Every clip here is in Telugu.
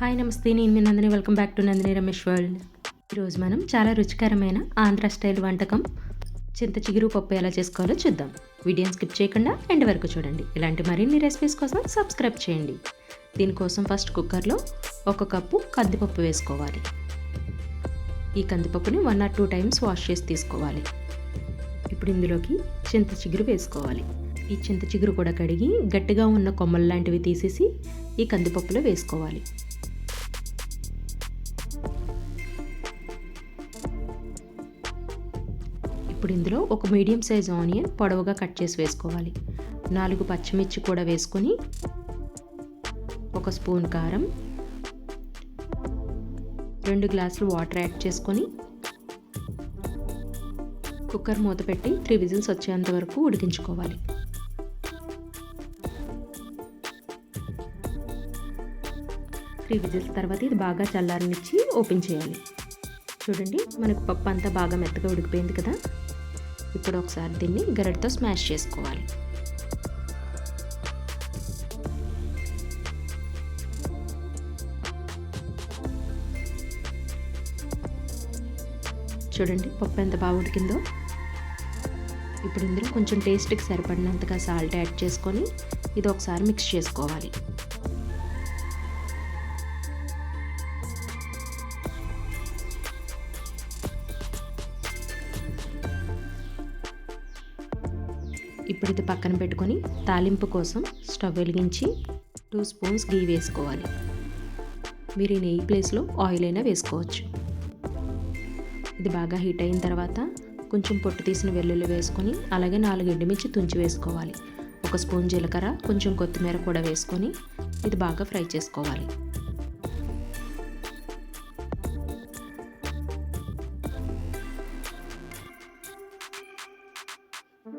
హాయ్ నమస్తే, నేను మీ Nandini. Welcome back to Nandini Ramesh world. ఈరోజు మనం చాలా రుచికరమైన ఆంధ్ర స్టైల్ వంటకం చింత చిగురు పప్పు ఎలా చేసుకోవాలో చూద్దాం. వీడియోని స్కిప్ చేయకుండా ఎండ్ వరకు చూడండి. ఇలాంటి మరిన్ని రెసిపీస్ కోసం సబ్స్క్రైబ్ చేయండి. దీనికోసం ఫస్ట్ కుక్కర్లో 1 కప్పు కందిపప్పు వేసుకోవాలి. ఈ కందిపప్పుని 1 or 2 టైమ్స్ వాష్ చేసి తీసుకోవాలి. ఇప్పుడు ఇందులోకి చింత చిగురు వేసుకోవాలి. ఈ చింత చిగురు కూడా కడిగి గట్టిగా ఉన్న కొమ్మలు లాంటివి తీసేసి ఈ కందిపప్పులో వేసుకోవాలి. ఇప్పుడు ఇందులో ఒక మీడియం సైజ్ ఆనియన్ పొడవుగా కట్ చేసి వేసుకోవాలి. 4 పచ్చిమిర్చి కూడా వేసుకొని 1 స్పూన్ కారం, 2 గ్లాసులు వాటర్ యాడ్ చేసుకొని కుక్కర్ మూత పెట్టి 3 విజిల్స్ వచ్చేంత వరకు ఉడికించుకోవాలి. విజిల్స్ తర్వాత ఇది బాగా చల్లారనిచ్చి ఓపెన్ చేయాలి. చూడండి, మనకు పప్పు అంతా బాగా మెత్తగా ఉడికిపోయింది కదా. ఇప్పుడు ఒకసారి దీన్ని గరిటెతో స్మాష్ చేసుకోవాలి. చూడండి పప్పు ఎంత బాగా ఉడికిందో. ఇప్పుడు ఇందులో కొంచెం టేస్ట్కి సరిపడినంతగా సాల్ట్ యాడ్ చేసుకొని ఇది ఒకసారి మిక్స్ చేసుకోవాలి. ఇప్పుడు ఇది పక్కన పెట్టుకొని తాలింపు కోసం స్టవ్ వెలిగించి 2 స్పూన్స్ గీ వేసుకోవాలి. మీరు ఈ నెయ్యి ప్లేస్లో ఆయిల్ అయినా వేసుకోవచ్చు. ఇది బాగా హీట్ అయిన తర్వాత కొంచెం పొట్టు తీసిన వెల్లుల్లి వేసుకొని అలాగే 4 ఎండుమిర్చి తుంచి వేసుకోవాలి. 1 స్పూన్ జీలకర్ర, కొంచెం కొత్తిమీర కూడా వేసుకొని ఇది బాగా ఫ్రై చేసుకోవాలి.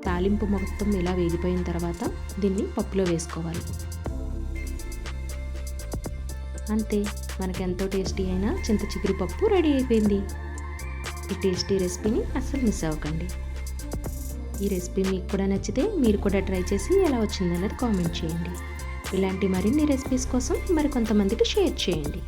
తాలింపు మొత్తం ఇలా వేగిపోయిన తర్వాత దీన్ని పప్పులో వేసుకోవాలి. అంతే, మనకు ఎంతో టేస్టీ అయిన చింత చిగురు పప్పు రెడీ అయిపోయింది. ఈ టేస్టీ రెసిపీని అస్సలు మిస్ అవ్వకండి. ఈ రెసిపీ మీకు కూడా నచ్చితే మీరు కూడా ట్రై చేసి ఎలా వచ్చిందన్నది కామెంట్ చేయండి. ఇలాంటి మరిన్ని రెసిపీస్ కోసం మరికొంతమందికి షేర్ చేయండి.